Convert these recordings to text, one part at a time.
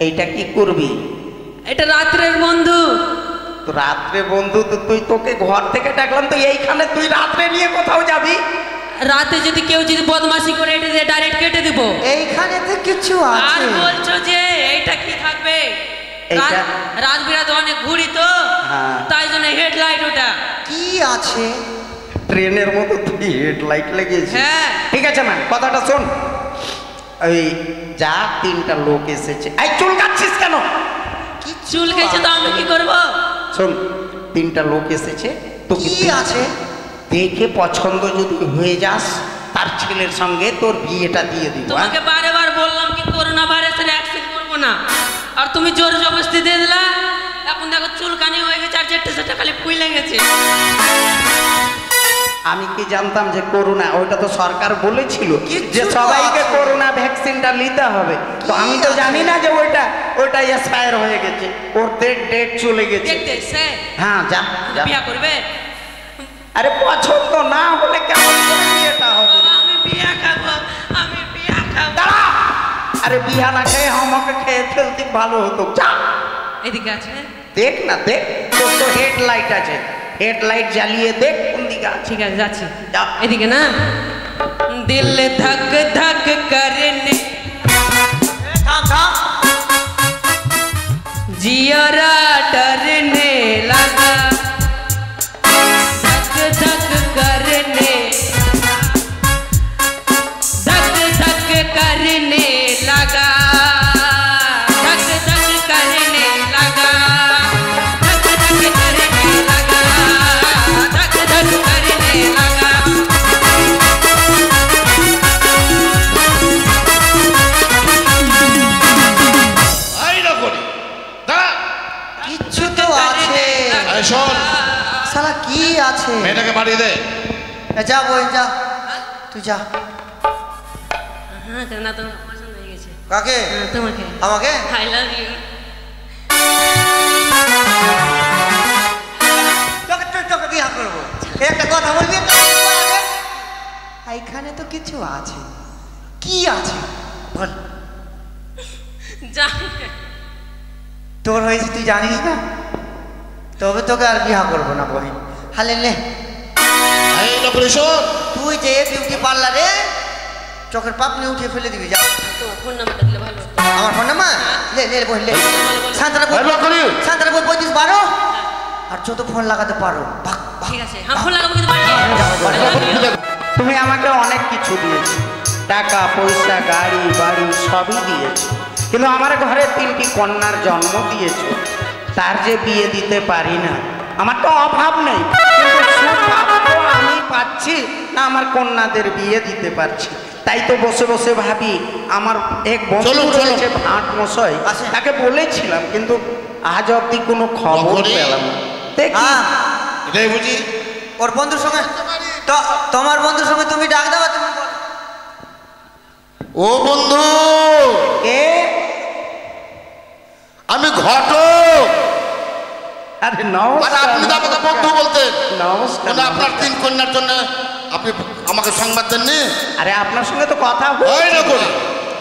এইটা কি করবি? এটা রাত্রের বন্ধু। তো রাত্রে বন্ধু তো তুই, তোকে ঘর থেকে ডাকলাম তো এইখানে তুই রাত্রে নিয়ে কোথাও যাবি? রাতে যদি কেউ যদি বদমাশি করে এটা দিয়ে ডাইরেক্ট কেটে দিব। এইখানে তো কিছু আর আছে। বলছো যে এইটা কি থাকবে? এইটা রাত বিরাতে অনেক ঘুরি তো, তাই জন্য হেডলাইট ওটা। কি আছে? ট্রেনের মতো তুই হেডলাইট লাগিয়েছিস। হ্যাঁ ঠিক আছে না, কথাটা শোন। ওই যা 3টা লোক এসেছে। এই চুল কাটছিস কেন? চুল কেটে তো আমি কি করব? শোন, 3টা লোক এসেছে তো কি আছে? দেখে পছন্দ যদি হয়ে যাস তার ছেলের সঙ্গে তোর বিয়েটা দিয়ে দিব। তোমাকে বারে বার বললাম কি করোনা ভাইরাসের অ্যাক্সেপ্ট করব না, আর তুমি জোর জবরদস্তি দিয়ে দিলা। এখন দেখো চুলকানি হয়ে গেছে আর যেটা সেটা খালি ফুলে গেছে। আমি কি জানতাম যে করোনা, ওইটা তো সরকার বলেছিল যে সবাইকে করোনা ভ্যাকসিনটা নিতে হবে। তো আমি তো জানি না যে ওইটা এক্সপায়ার হয়ে গেছে, ওর ডেট চলে গেছে। হ্যাঁ যা বিয়া করবে? আরে পছন্দ না হলে কেমন করে বিয়েটা হবে? আমি বিয়া খাবো, আমি বিয়া খাবো। দাঁড়া, আরে বিয়া না খেয়ে আমাকে খেয়ে ফেলতে ভালো হতো। যা এদিকে আছে, দেখ না, দেখ তোর তো হেডলাইট আছে, হেডলাইট জ্বালিয়ে দেখ কোন দিকে আছে। ঠিক আছে যাচ্ছি। এদিকে না, দিল ধক ধক করনে जियरा डरने लगा, धक धक करने, धक धक करने लगा, धक धक करने लगा, धक धक करने लगा, धक धक करने लगा। কিচ্ছু তো আছে। শালা কি আছে? মেয়েটাকে পাঠিয়ে দে। যা বই যা, তুই যা। হ্যাঁ না, তো পছন্দ হয়ে গেছে। কাকে? তোমাকে। আমাকে? I love you. তোকে বিয়ে করবো। একটা কথা বলবি? এইখানে তো কিছু আছে। কি আছে বল? তোর হয়েছে তুই জানিস না, তবে তোকে আর বিয়া করবো না বলি। হালে নে তুই যে বিউটি পার্লারে চোখের পাপনি উঠিয়ে ফেলে দিবি। যা তোমার ফোন নাম্বারটা দিলে ভালো হতো। আমার ফোন নাম্বার লে লে বল লে। শান্তরা বল 3512 আর যত ফোন লাগাতে পারো। ঠিক আছে, হ্যাঁ ফোন লাগাবো কিন্তু। তুমি আমাকে অনেক কিছু দিয়েছো, টাকা পয়সা গাড়ি বাড়ি সবই দিয়েছো, কিন্তু আমার ঘরে 3টি কন্যার জন্ম দিয়েছো, তার যে বিয়ে দিতে পারি না। আমার তো অভাব নেই, কিন্তু আমি পাচ্ছি না, আমার কন্যাদের বিয়ে দিতে পারছি। তাই তো বসে বসে ভাবি, আমার এক বন্ধু রয়েছে ভাট মশাই, তাকে বলেছিলাম কিন্তু আজ অব্দি কোনো খবর পেলাম না। দেখি এটাই বুঝি ওর বন্ধুর সঙ্গে, তোমার বন্ধুর সঙ্গে তুমি ডাক দাও। তুমি ও বন্ধু, কে? আমি ঘটক। আরে নমস্কার। আপনি তো আমাকে বন্ধু বলতেন। নমস্কার। আপনার 3 কন্যার জন্য আপনি আমাকে সংবাদ দেননি? আরে আপনার সঙ্গে তো কথা হয় না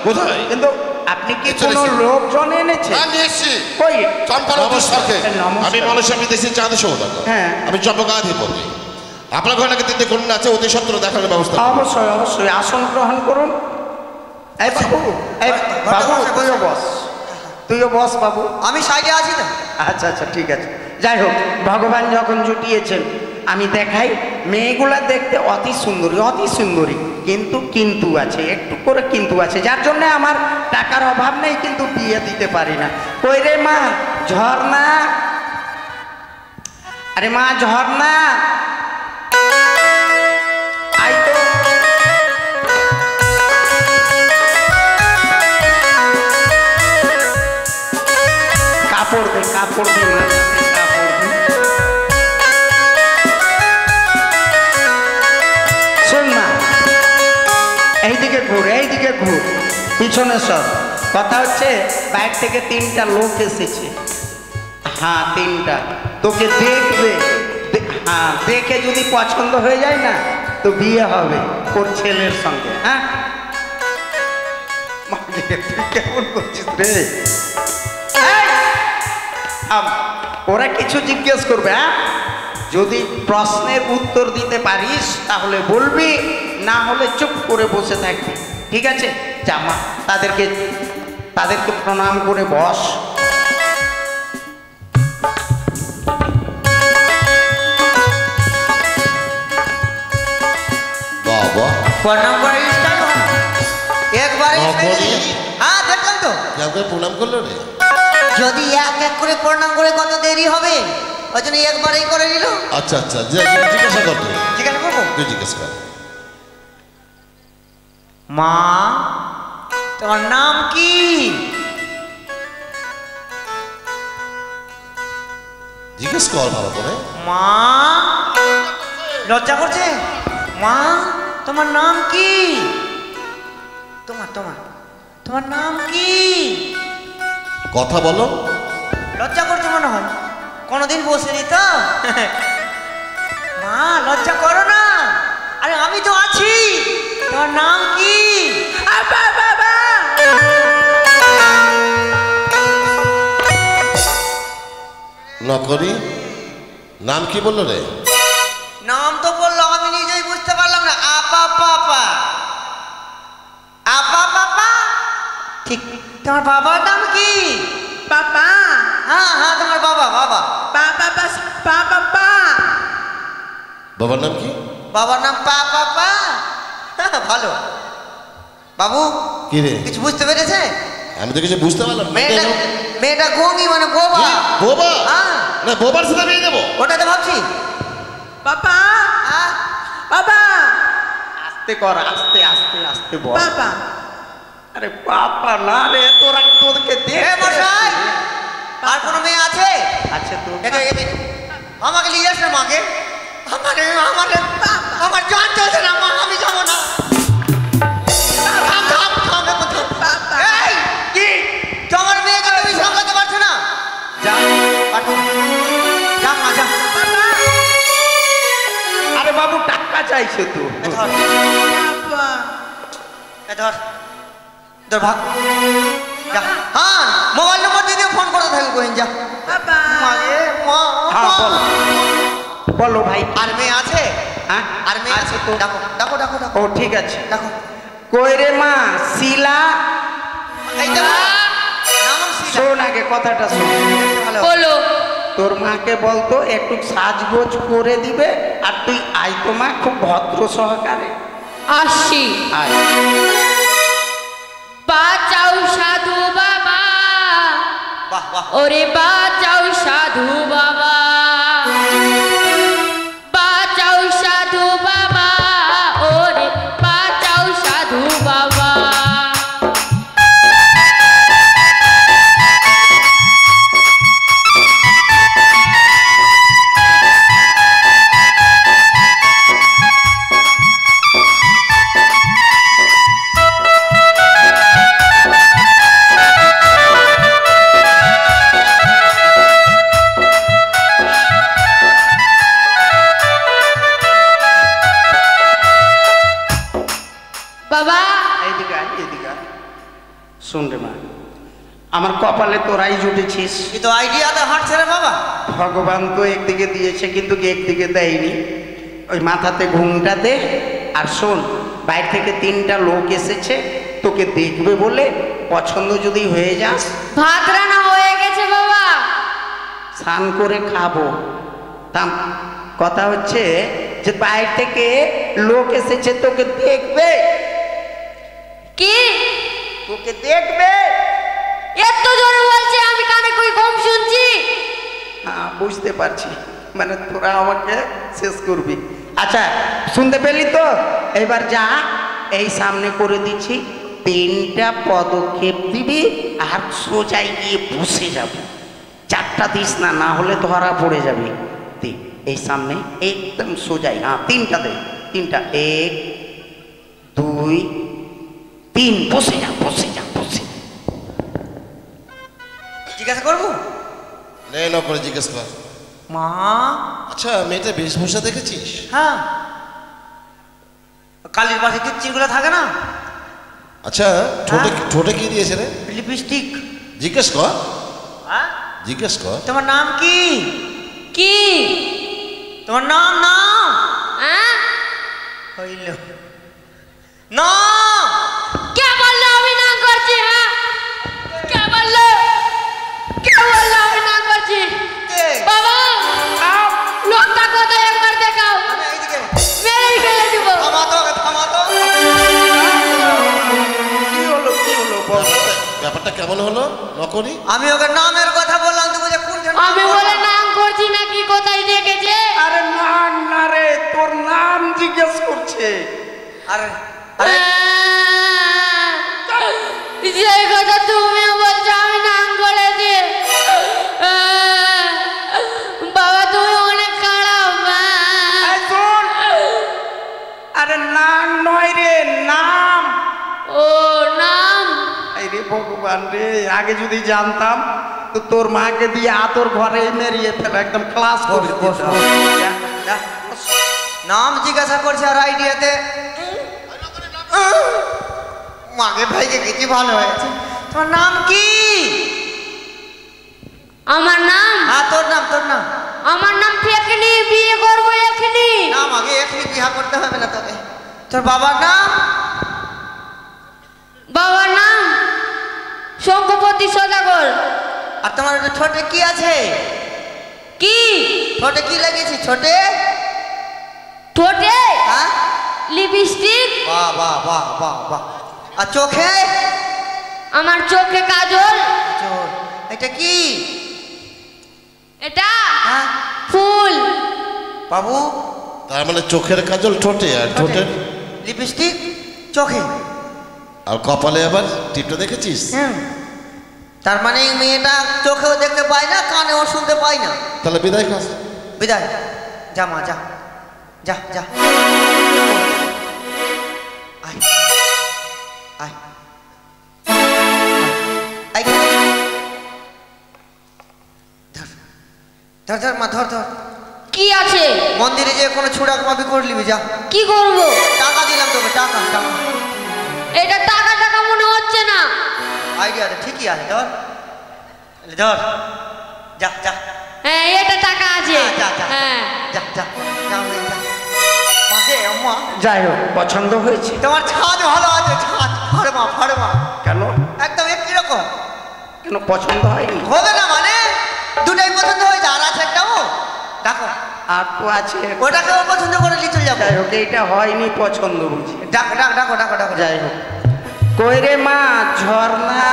কোথায়? কিন্তু আপনি কি কোনো লোকজন এনেছেন? হ্যাঁ নিয়ে এসছি। কই? চম্পারতী সরকার। আমি মালয়েশিয়া বিদেশি চাঁদে সৌদাগর। হ্যাঁ, আমি চম্পকাধিপতি। আপনার ঘরে নাকি 3টি কন্যা আছে, অতি সত্ত্বর দেখানোর ব্যবস্থা। অবশ্যই অবশ্যই, আসন গ্রহণ করুন। এই বাবু, এই বাবু তুইও বস, তুইও বস বাবু। আমি সাইডে আছি তো। আচ্ছা আচ্ছা ঠিক আছে। যাই হোক, ভগবান যখন জুটিয়েছেন, আমি দেখাই মেয়েগুলা দেখতে অতি সুন্দরী, অতি সুন্দরী, কিন্তু আছে, একটু করে কিন্তু আছে, যার জন্য আমার টাকার অভাব নেই, কিন্তু বিয়ে দিতে পারি না। কই রে মা ঝর্ণা? আরে মা ঝর্ণা, আই তো। কাপড় দে, কাপড় দে মা, কাপড় দে। শোন না, এইদিকে ঘুর, এইদিকে ঘুর, পিছনে সব। কথা হচ্ছে বাইরে থেকে 3টা লোক এসেছে। হ্যাঁ 3টা, তোকে দেখবে। হ্যাঁ দেখে যদি পছন্দ হয়ে যায় না তো বিয়ে হবে ওর ছেলের সঙ্গে। হ্যাঁ তুই কেমন করছিস রে? ওরা কিছু জিজ্ঞেস করবে, হ্যাঁ? যদি প্রশ্নের উত্তর দিতে পারিস তাহলে বলবি, না হলে চুপ করে বসে থাকবি, ঠিক আছে? জামা তাদেরকে প্রণাম করে বস। বাবা প্রণাম করে স্টাইল একবারে হ্যাঁ দেখলাম তো একবার প্রণাম করলো রে। যদি এক এক করে প্রণাম করে কত দেরি হবে, ওই জন্য একবারেই করে নিল। আচ্ছা আচ্ছা, জিজ্ঞাসা কর তুই। জিজ্ঞাসা করবো? তুই জিজ্ঞেস কর। মা, তোমার নাম কি? জিজ্ঞেস কর ভালো করে। মা, লজ্জা করছে? মা, তোমার নাম কি? তোমার নাম কি? কথা বলো। লজ্জা করছে মনে হয়, কোনোদিন বসেনি তো। মা, লজ্জা করো না, আরে আমি তো আছি। তোমার নাম কি? বাবা, নকরি, নাম কি বললো রে? নাম তো বললো, আমি নিজেই বুঝতে পারলাম না। আপা পাপা, আপা পাপা, ঠিক। তোমার বাবার নাম কি? পাপা হ্যাঁ হ্যাঁ, তোমার বাবা। পাপা পাপা বাবার নাম কি? বাবার নাম পাপা। ভালো। বাবু কি রে? কিছু বুঝতে পেরেছে? আমি তো কিছু বুঝতে পারলাম না। মেয়েটা গঙ্গি মানে বোবা। বোবা? হ্যাঁ, না, বোবার সাথে বিয়ে দেবো? ওটাই তো ভাবছি। পাপা হ্যাঁ, পাপা আস্তে কর, আস্তে আস্তে আস্তে বল। পাপা আরে পাপা না রে, তোদেরকে এ মশাই, আর কোনো মেয়ে আছে? আচ্ছা তো আমাকে নিয়ে আসলে মাকে। আমার জান চলছে না মা, আমি যাবো না। এই, কি? তোমার মেয়েকে তুমি সামলাতে পারছো না? যা। যা মা, যা। আরে বাবু টাকা চাইছে তো। এ ধর, পাপা এ ধর, ধর ভাগ। যা। হ্যাঁ, মোবাইল নম্বর দিয়ে ফোন করতে থাকবো বহিন, যা। পাপা মাগে, মা, হ্যাঁ মা। বলো ভাই। আর মেয়ে আছে? হ্যাঁ আর মেয়ে আছে তো? ডাকো ডাকো ডাকো ডাকো ও ঠিক আছে। ডাকো। কই রে মা শিলা? এই তো নাম শিলা। শোন আগে কথাটা শোন। ভালো। বলো তোর মাকে বলতো একটু সাজগোজ করে দিবে, আর তুই আয় তো মা, খুব ভদ্র সহকারে আসি। আয়। বাঁচাও সাধু বাবা, বাহ বাহ। ওরে বাঁচাও সাধু বাবা, বাঁচাও সাধু বাবা, ওরে বাঁচাও সাধু বাবা। বাবা এইদিকে আয়, এদিকে আয়। শোন রে মা, আমার কপালে তোরাই জুটেছিস। এ তো আইডিয়াতে হাঁটছে রে বাবা। ভগবান তো একদিকে দিয়েছে কিন্তু একদিকে দেয়নি। ওই মাথাতে ঘুমটা দে। আর শোন, বাইরে থেকে 3টা লোক এসেছে তোকে দেখবে বলে, পছন্দ যদি হয়ে যাস ভাত রান্না হয়ে গেছে বাবা। স্নান করে খাবো। তা কথা হচ্ছে যে বাইরে থেকে লোক এসেছে তোকে দেখবে, কি তোকে দেখবে। এত জোরে বলছে, আমি কানে কই কম শুনছি। হ্যাঁ বুঝতে পারছি, মানে তোরা আমাকে শেষ করবি। আচ্ছা শুনতে পেলি তো? এবার যা, এই সামনে করে দিচ্ছি, 3টা পদক্ষেপ দিবি আর সোজাই গিয়ে বসে যাবি। 4টা দিস না, না হলে ধরা পড়ে যাবি। এই সামনে একদম সোজাই। হ্যাঁ 3টা দে, 3টা, 1 2 3, বসে যা বসে যা বসে। জিজ্ঞাসা করবো? নে করে জিজ্ঞেস কর। মা। আচ্ছা, মেয়েটা বেশভূষা দেখেছিস? হ্যাঁ, কালির পাশে কিচ্ছিগুলো থাকে না? আচ্ছা, ঠোঁটে কি দিয়েছে রে? লিপস্টিক। জিজ্ঞেস কর, হ্যাঁ, জিজ্ঞেস কর। তোমার নাম কি? কি তোমার নাম নাম হ্যাঁ হইল নাম কে বললো আমি না করছি? হ্যাঁ কে বললো আমি না করছি? কে? বাবা লোকটা কোথায় একবার দেখাও, আমি এইদিকে। মেরেই ফেলে দিব। থামাতো থামাতো। কি হলো বল। ব্যাপারটা কেমন হলো নকরি? আমি ওকে নামের কথা বললাম, তুমি যে কোন আমি বলে নাম করছি নাকি কোথায় দেখেছে? আরে না রে, তোর নাম জিজ্ঞেস করছে। আরে আরে যে কথা তুমিও বলছো আমি নাম করেছি। বাবা তুমি অনেক খারাপ। এই শোন, আরে নাম নয় রে, নাম। ও নাম রে ভগবান রে, আগে যদি জানতাম তো তোর মাকে দিয়ে আতর ঘরে মেরিয়ে ফেলে একদম ক্লাস করে বস, দিতাম। বস। যা, যা। নাম জিজ্ঞাসা করছে আর আইডিয়াতে মাকে ভাইকে গেছি, ভালো হয়েছে। তোমার নাম কি? আমার নাম হ্যাঁ তোর নাম, তোর নাম। আমার নাম ফেকনি, বিয়ে করবো এখনি। নাম আগে এখনই বিয়া করতে হবে না তোকে। তোর বাবার নাম? বাবার নাম শঙ্কপতি সদাগর। আর তোমার ওটা ছোটে কি আছে? কি ছোটে কি লাগিয়েছি? ছোটে ঠোঁটে হ্যাঁ? লিপস্টিক। বাহ বাহ বাহ বাহ বাহ। আর চোখে? আমার চোখে কাজল। চোখ। এটা কি? এটা হ্যাঁ ফুল। বাবু তার মানে চোখের কাজল ঠোঁটে, আর ঠোঁটের লিপস্টিক চোখে, আর কপালে আবার টিপটা দেখেছিস? তার মানে এই মেয়েটা চোখেও দেখতে পায় না, কানেও শুনতে পায় না। তাহলে বিদায় খাস। বিদায়। যা মা যা যা যা। আয় আয় আয়। ধর ধর ধর মা, ধর ধর। কি আছে? মন্দিরে যে কোনো ছুড়া মাপি করে নিবি, যা। কি করব? টাকা দিলাম তোকে, টাকা টাকা। এটা টাকা টাকা মনে হচ্ছে না। আইডিয়া আছে, ঠিকই আছে, ধর ধর। যা যা হ্যাঁ এটা টাকা আছে। যা যা হ্যাঁ যা যা যা যা। মাকে আম্মা যাই হোক, পছন্দ হয়েছে। তোমার ছাদ ভালো আছে, ছাদ ফার্মা ফার্মা। কেন একদম একই রকম। কেন পছন্দ হয়নি? হবে না মানে দুটাই পছন্দ হয়েছে, আর আছে একটা। ও ডাকো, আর তো আছে। ওটাকেও পছন্দ করে নিয়ে চলে যাবো। যাই হোক, এইটা হয়নি পছন্দ বুঝি। ডাক ডাক ডাকো ডাকো ডাকো। যাই হোক, কই রে মা ঝর্ণা?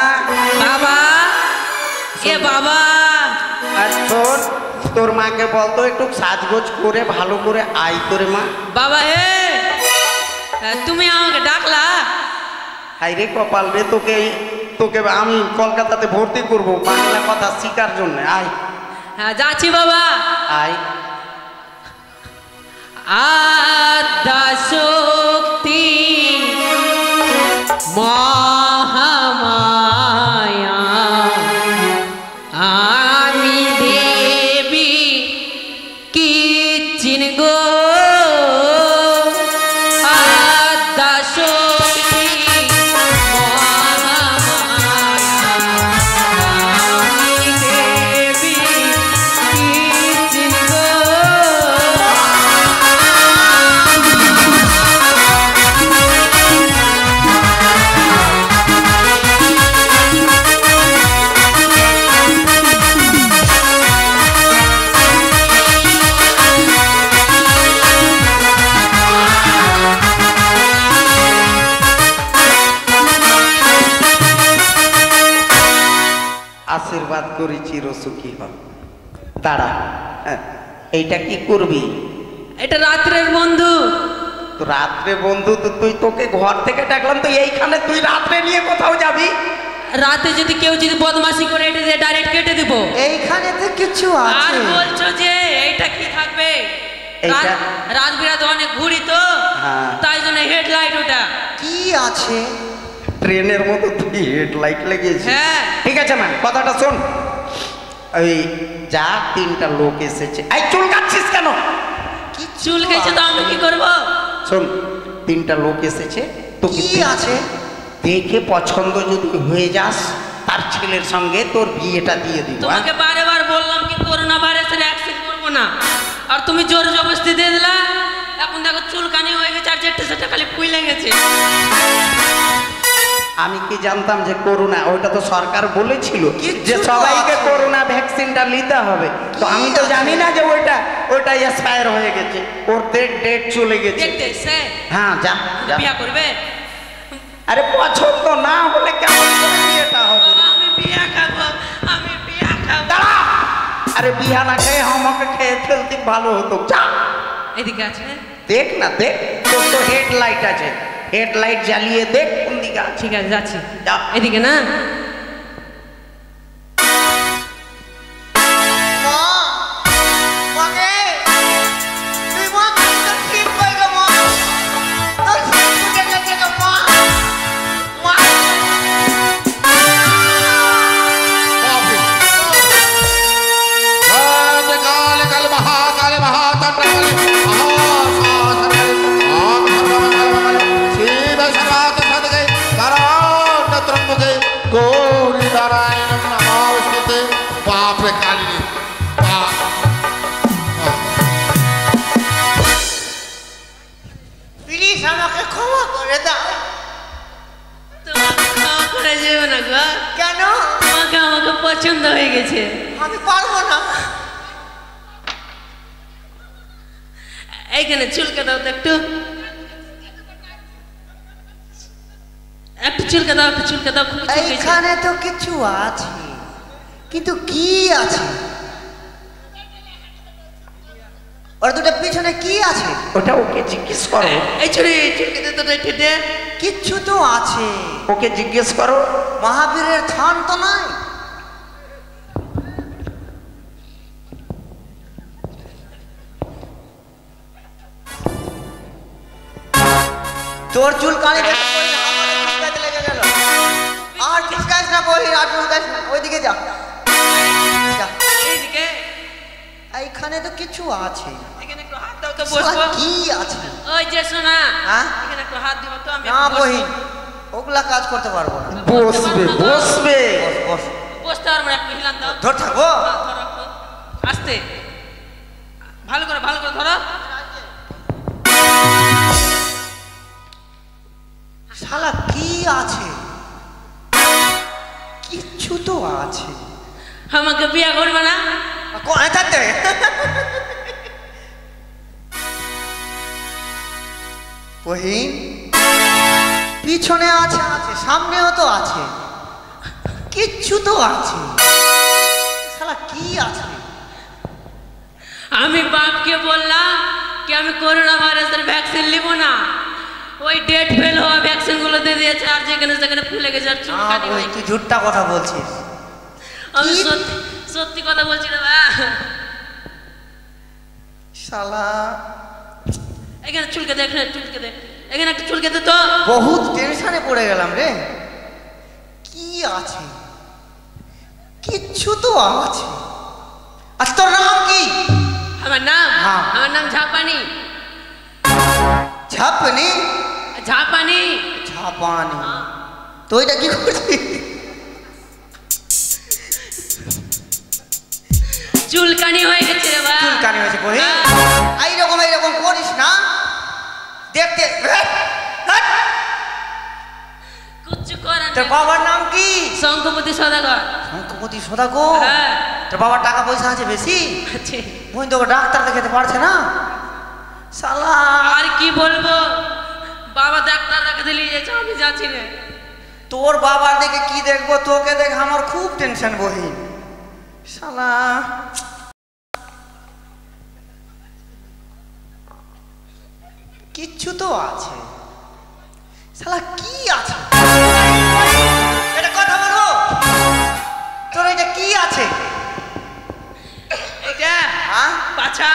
বাবা এ বাবা আর তোর তোর মাকে বলতো একটু সাজগোজ করে ভালো করে আই তোরে মা। বাবা হে তুমি আমাকে ডাকলা? হাই রে কপাল রে, তোকে তোকে আমি কলকাতাতে ভর্তি করব বাংলা কথা শিখার জন্য। আয় হ্যাঁ যাচ্ছি বাবা। আয়। আদ্যা শক্তি মহামায়া আমি দেবী কি চিনগো। আদ্যা শক্তি মহামায়া আমি দেবী কি চিনগো। আশীর্বাদ করি চিরসুখী হ। দাঁড়া, এইটা কি করবি? এটা রাত্রের বন্ধু। তো রাত্রে বন্ধু তো তুই, তোকে ঘর থেকে ডাকলাম তো এইখানে তুই রাত্রে নিয়ে কোথাও যাবি? রাতে যদি কেউ যদি বদমাশি করে এটা দিয়ে ডাইরেক্ট কেটে দিব। এইখানে তো কিছু আর আছে। বলছো যে এইটা কি থাকবে? এইটা? রাত বিরাতে অনেক ঘুরি তো, হ্যাঁ। তাই জন্য হেডলাইট ওটা। কি আছে? ট্রেনের মতো তুই হেডলাইট লাগিয়েছিস। হ্যাঁ। ঠিক আছে মা, কথাটা শোন। ওই যা 3টা লোক এসেছে। এই চুল কাটছিস কেন? চুল কেছে তো আমি কি করব? শোন, 3টা লোক এসেছে, তোকে কি আছে? দেখে পছন্দ যদি হয়ে যাস তার ছেলের সঙ্গে তোর বিয়েটা দিয়ে দিব। তোমাকে বারে বললাম কি করোনা ভাইরাসের ভ্যাকসিন করবো না, আর তুমি জোর জবরদস্তি দিয়ে দিলা। এখন দেখো চুলকানি হয়ে গেছে আর যেটা সেটা খালি ফুলে গেছে। আমি কি জানতাম যে করোনা, ওইটা তো সরকার বলেছিল কিচ্ছু যে তো সবাইকে আছে। করোনা ভ্যাকসিনটা নিতে হবে, তো আমি তো জানি না যে ওইটা এক্সপায়ার হয়ে গেছে, ওর ডেট চলে গেছে। দেখতে সে হ্যাঁ যা যা। বিয়া করবে? আরে পছন্দ না হলে কেমন করে বিয়েটা হবে? বাবা, আমি বিয়া খাবো, আমি বিয়া খাবো। দাঁড়া! আরে বিয়া না খেয়ে আমাকে খেয়ে ফেলতে ভালো হতো। যা এদিকে আছে, দেখ না, দেখ তোর তো হেডলাইট আছে, হেডলাইট জ্বালিয়ে দেখ কোন দিকে আছে। ঠিক আছে যাচ্ছি। যা। এদিকে না, মা মাকে তুই মা তোর ঠিক কই গো মা তোর ঠিক ফুটে গেছে গো মা মা কালে কালে মহাকালে মহাচন্দ্রকালে মহাসাসনে ওম সর্বমঙ্গলমঙ্গলে শিব সর্বার্থ সাধকে নারায়ণ ত্রম্বকে গৌরী নারায়ণ নমস্তুতে। বাপরে কালিনী বাপ। প্লিজ আমাকে ক্ষমা করে দাও। তোমাকে ক্ষমা করে যাবে না গো, কেন? তোমাকে আমাকে পছন্দ হয়ে গেছে। আমি পারবো না। এইখানে চুলকে দাও তো একটু, একটু চুলকে দাও, একটু চুলকে দাও, খুব চুলকেছে। এইখানে তো কিছু আছে, কিন্তু কি আছে? ওর দুটো পিছনে কি আছে? ওটা ওকে জিজ্ঞেস করো, এই চুড়ি চুলকে দে তো ঠেটে। কিচ্ছু তো আছে। ওকে জিজ্ঞেস করো। মহাবীরের থান তো নাই। তোর চুল কানে দেখে বলি আমার চুলকাতে লেগে গেল। আর চুলকাস না বলি, আর চুলকাস না, ওইদিকে যা যা। এইদিকে, এইখানে তো কিছু আছে। এখানে একটু হাত দাও তো, শালা বসবো। কি আছে? ওই যে শোনা, হ্যাঁ? এখানে একটু হাত দিব তো, আমি না একটু বসবো। বহিন, ওগুলা কাজ করতে পারবো না। বসবে বসবে। বস বস। বসতে পারবো না, একটু হিলান দাও। ধর থাকবো। হ্যাঁ, ধরো একটু। আস্তে, ভালো করে ধরো। শালা কি আছে? কিচ্ছু তো আছে। আমাকে বিয়া করবে না? কোথায় থাকতে? বহিন, পিছনে আছে আছে, সামনেও তো আছে, কিচ্ছু তো আছে। শালা কি আছে? আমি বাপকে বললাম কি আমি করোনা ভাইরাসের ভ্যাকসিন নিব না, ওই ডেট ফেল হওয়া ভ্যাকসিন গুলো দিয়ে দিয়েছে, আর যেখানে সেখানে ফুলে গেছে আর চুলকানি হয়ে গেছে। তুই ঝুট্টা কথা বলছিস। আমি কি? সত্যি সত্যি কথা বলছি রে বা। শালা এখানে চুলকে দে, এখানে চুলকে দে, এখানে একটা চুলকে দে তো। বহুত টেনশনে পড়ে গেলাম রে। কি আছে? কিচ্ছু তো আছে। আচ্ছা তোর নাম কি? আমার নাম, হ্যাঁ। আমার নাম ঝাপানি। ঝাপনি? ঝাপানি। ঝাপানি? তো এটা কি করছিস? চুলকানি হয়ে গেছে রে বা। চুলকানি হয়েছে বহি? হ্যাঁ। এইরকম করিস না, দেখতে। কিচ্ছু করার তোর নেই। বাবার নাম কি? শঙ্কপতি সদাগর। শঙ্কপতি সদাগর? হ্যাঁ। তোর বাবার টাকা পয়সা আছে বেশি? আছে। বোন তোকে ডাক্তার দেখাতে পারছে না শালা। আর কি বলবো, বাবা ডাক্তার দেখাতে নিয়ে যাচ্ছে, আমি যাচ্ছি রে। তোর বাবার দিকে কি দেখবো, তোকে দেখ আমার খুব টেনশন বহিন। শালা কিচ্ছু তো আছে। শালা কি আছে? এটা কথা বলো, তোর এটা কি আছে? এটা হ্যাঁ, বাচ্চা।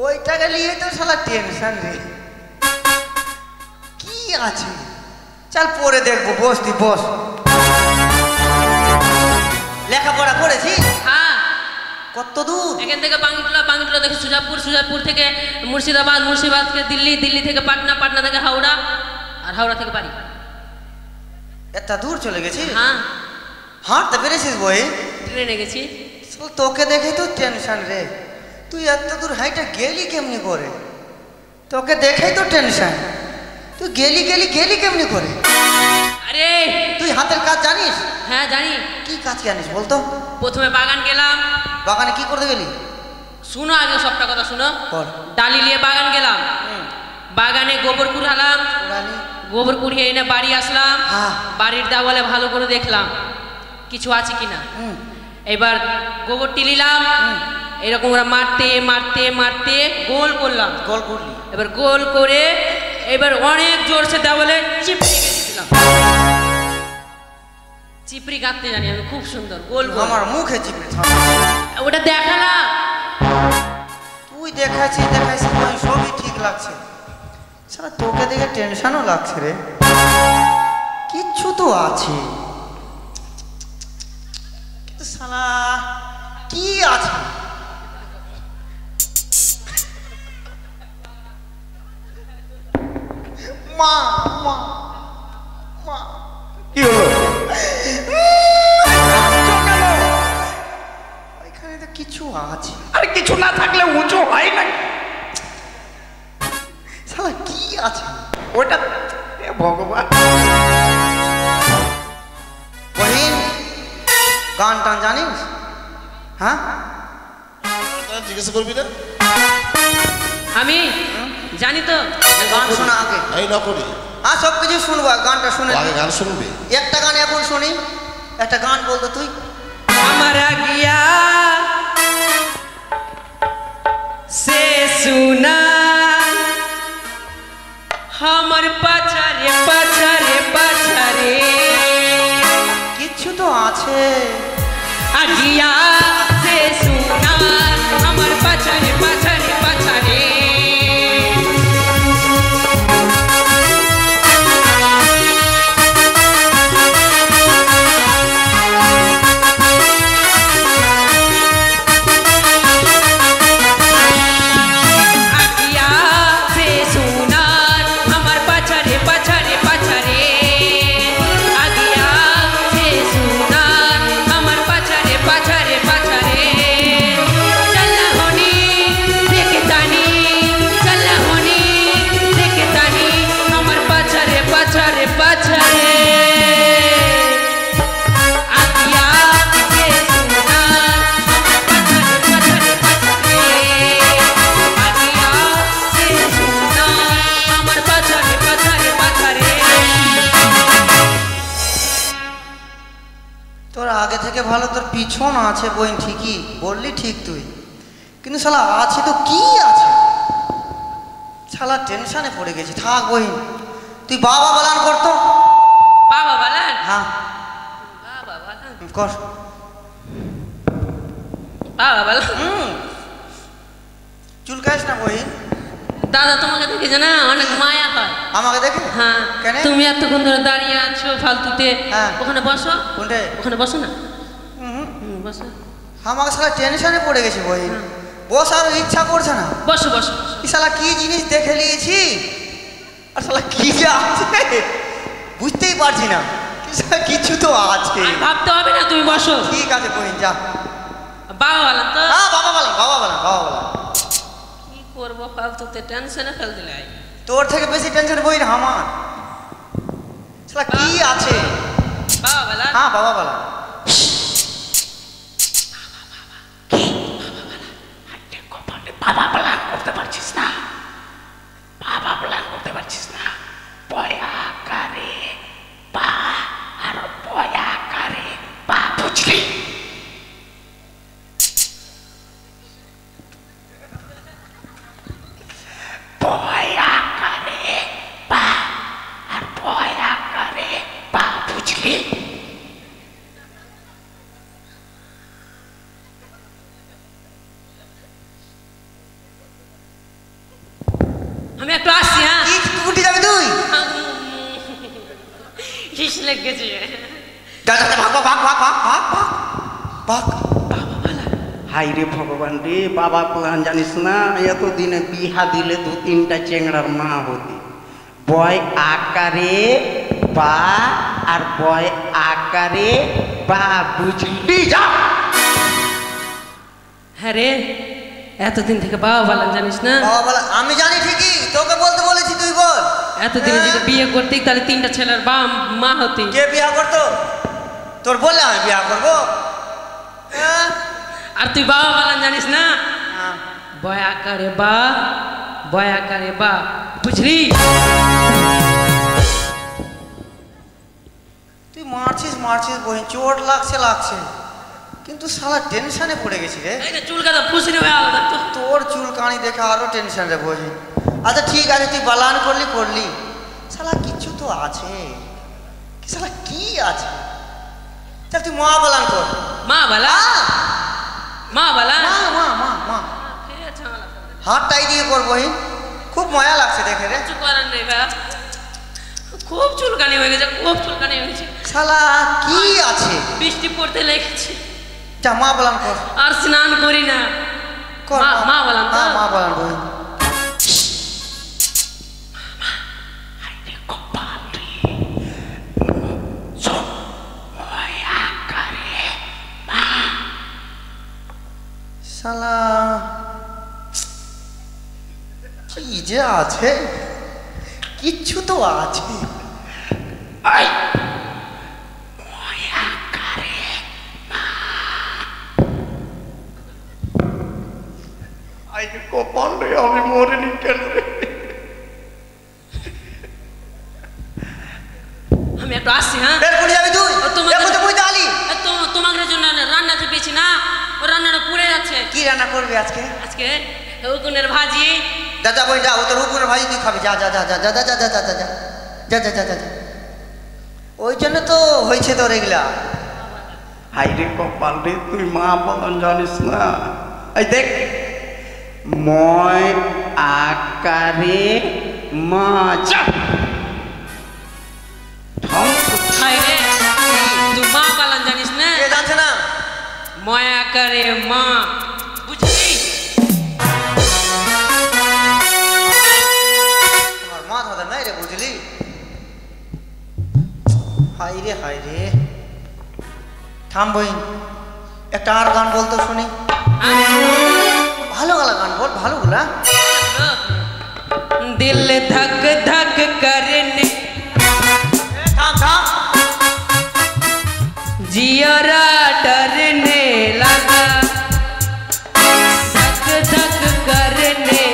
ওইটাকে নিয়ে তো শালা টেনশন রে। কি আছে? চল পরে দেখবো, বস তুই বস। লেখাপড়া করেছিস? হ্যাঁ, কত দূর? এখান থেকে বাঙ্গিটোলা থেকে সুজাপুর, সুজাপুর থেকে মুর্শিদাবাদ, মুর্শিদাবাদ থেকে দিল্লি, দিল্লি থেকে পাটনা, পাটনা থেকে হাওড়া, আর হাওড়া থেকে বাড়ি। এত দূর চলে গেছিস? হ্যাঁ। হাঁটতে পেরেছিস বই? ট্রেনে গেছি। তোকে দেখে তো টেনশন রে, তুই এত দূর হাইটা গেলি কেমনি করে? তোকে দেখেই তো টেনশন, তুই গেলি কেমনি করে? আরে তুই হাতের কাজ জানিস? হ্যাঁ জানি। কি কাজ জানিস বলতো? প্রথমে বাগান গেলাম। বাগানে কি করতে গেলি? শুনো আগে সবটা কথা শুনো। বল। ডালি নিয়ে বাগান গেলাম, বাগানে গোবর কুড়ালাম, গোবর কুড়িয়ে এনে বাড়ি আসলাম। হ্যাঁ। বাড়ির দেওয়ালে ভালো করে দেখলাম কিছু আছে কিনা। এবার গোবরটি নিলাম, এরকম করে মারতে মারতে মারতে গোল করলাম। গোল করলি? এবার গোল করে এবার অনেক জোরসে দেওয়ালে চিপড়ি গেছিলাম। চিপড়ি গাঁথতে জানি আমি খুব সুন্দর গোল গোল। আমার মুখে চিপড়ি ওটা দেখালাম। তুই দেখাচ্ছিস সবই ঠিক লাগছে, সারা তোকে দেখে টেনশনও লাগছে রে। কিচ্ছু তো আছে, কিন্তু সালা কি আছে? মা মা মা কি হলো? এখানে তো কিছু আছে। আর কিছু না থাকলে উঁচু হয় না। সালা কি আছে ওটা? এ ভগবান। বহিন, গান টান জানিস? হ্যাঁ, জিজ্ঞাসা করবি না? আমি জানি তো। গান শোনা আগে। এই না করি। হ্যাঁ, সব কিছু শুনবো, গানটা শুনে। আগে গান শুনবি? একটা গান এখন শুনি, একটা গান বলতো তুই। আমার গিয়া সে সুনা আমার পাছারে পাছারে পাছারে কিছু তো আছে। আগিয়া সে সুনা আমার পাছারে পাছারে পাছারে আগে থেকে ভালো তোর পিছন আছে বই, ঠিকই বললি ঠিক তুই, কিন্তু শালা আছে তো কি আছে? শালা টেনশনে পড়ে গেছি। থাক বই, তুই বাবা বালান করতো। বাবা বালান? হ্যাঁ বাবা বালান কর। বাবা বালান চুলকাইস না বই। দাদা তোমাকে দেখেছে না, অনেক মায়া হয়। আমাকে দেখে? হ্যাঁ। কেন? তুমি এতক্ষণ ধরে দাঁড়িয়ে আছো ফালতুতে। হ্যাঁ। ওখানে বসো। কোনটে? ওখানে বসো না। বসো। আমাকে শালা টেনশনে পড়ে গেছি বই, বসার ইচ্ছা করছে না। বসো বসো। এই শালা কি জিনিস দেখে নিয়েছি, আর শালা কি যে আছে বুঝতেই পারছি না। কিছু তো আছে, ভাবতে হবে না, তুমি বসো। ঠিক আছে বই, যা। বাবা বালান তো? হ্যাঁ বাবা বালান, বাবা বালান, বাবা বালান। কি করবো, ফালতুতে টেনশনে ফেল দিলে। তোর থেকে বেশি টেনশন বই না আমার। শালা কি আছে? বাবা বালান? হ্যাঁ বাবা বালান। বাবা প্ল্যান করতে পারছিস না, বাবা প্ল্যান করতে পারছিস না। পয়াকারে পা আর পয়াকারে পা, বুঝলি? পয়াকারে পা আর পয়াকারে পা, বুঝলি? আমি একটু আসছি। হ্যাঁ, কি কুটি যাবি তুই? শিশ লেগেছে। যা যা, ভাগ ভাগ ভাগ ভাগ ভাগ ভাগ ভাগ। হাই রে ভগবান রে, বাবা প্ল্যান জানিস না? এতদিনে বিহা দিলে 2-3টা চেংড়ার মা হতি। বয় আকারে বা আর বয় আকারে বা বুঝলি যা। হ্যাঁ রে, এতদিন থেকে বাবা বলেন জানিস না? বাবা বলে আমি জানি ঠিকই, তোকে বলতে বলেছি, তুই বল। এতদিনে যদি বিয়ে করতি তাহলে 3টা ছেলের মা হতি। কে বিয়া করতো? তোর বললে আমি বিয়া করবো? আর তুই বাবা বলেন জানিস না? বয়াকারে বা, বয়াকারে বা, বুঝলি? তুই মারছিস মারছিস বহিন, চোট লাগছে, কিন্তু শালা টেনশনে পড়ে গেছি রে। এই যে চুলকাটা ফুসরি হয়ে আলাদা তো। তোর চুলকানি দেখে আরো টেনশন রে বহিন। আচ্ছা ঠিক আছে, তুই বালান করলি, শালা কিছু তো আছে, শালা কি আছে? চল তুই মা বালান কর। মা বালা, মা বালা, মা মা মা মা হাতটাই দিয়ে কর বহিন, খুব মজা লাগছে দেখে রে। কিছু করার নেই ভাই, খুব চুলকানি হয়ে গেছে, খুব চুলকানি হয়ে গেছে। শালা কি আছে? বৃষ্টি পড়তে লেগেছে। যা মা বালান কর। আর স্নান করি না। কর মা বালান তো? হ্যাঁ মা বালান বহিন। শালা কি যে আছে, কিচ্ছু তো আছে। কপাল রে, আমি মরিনি কেন রে? আমি একটু আসছি। হ্যাঁ, বের করে যাবি তুই? তোমাদের জন্য রান্না চেপেছি না, ও রান্নাটা পুড়ে যাচ্ছে। কি রান্না করবি আজকে? আজকে উকুনের ভাজি। দাদা বই যা, ও তোর উপরে ভাজি তুই খাবি, যা যা যা যা যা যা যা যা যা যা যা যা যা যা। ওই জন্য তো হয়েছে তোর এগুলা। হাই রে কপাল রে, তুই মা বলন জানিস না? এই দেখ, ময় আকারে মাছ। হাই রে, তুই মা বালান জানিস না? কে জানছে না? ময়া করে মা, বুঝলি? তোমার মাথাটা নাই রে, বুঝলি? হাই রে থাম বহিন, একটা আর গান বলতো শুনি। ভালো গালা গান বল, ভালোগুলা। दिल धक धक करने जियरा डरने लगा, धक धक करने,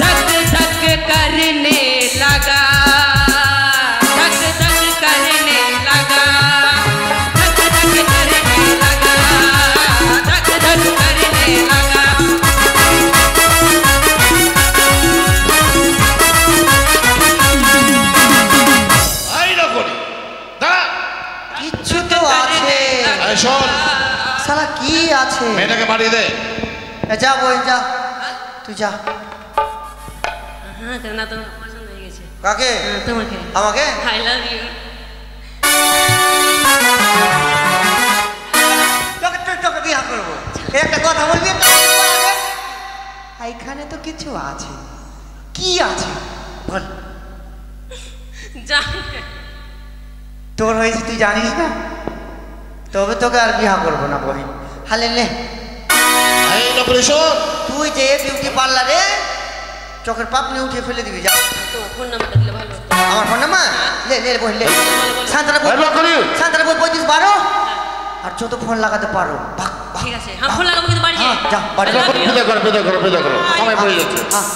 धक धक करने लगा, धक धक करने लगा, धक धक करने लगा, धक धक करने लगा। কিচ্ছু তো আছে। শোন, শালা কি আছে? মেয়েটাকে পাঠিয়ে দে। যা বই যা, তুই যা। হ্যাঁ, না তোমার পছন্দ হয়ে গেছে। কাকে? তোমাকে। আমাকে? I love you. তোকে বিয়ে করবো, একটা কথা বলবি? এইখানে তো কিছু আছে। কি আছে বল? জানি তোর হয়েছে তুই জানিস না, তবে তোকে আর বিয়া করবো না বহিন। হালে লে, এই নকরি শোন, তুই যে বিউটি পার্লারে চোখের পাপনি উঠে ফেলে দিবি। যা, তোমার ফোন নাম্বারটা দিলে ভালো হতো। আমার ফোন নাম্বার লে লে বহিন লে। সান্তারা এই নকরি। 3512 আর যত ফোন লাগাতে পারো। ভাগ ভাগ। ঠিক আছে, হ্যাঁ ফোন লাগাবো কিন্তু বাড়ি হ্যাঁ, যা বাড়ি I love you. পেদা করো, সময় পড়ে যাচ্ছে। হ্যাঁ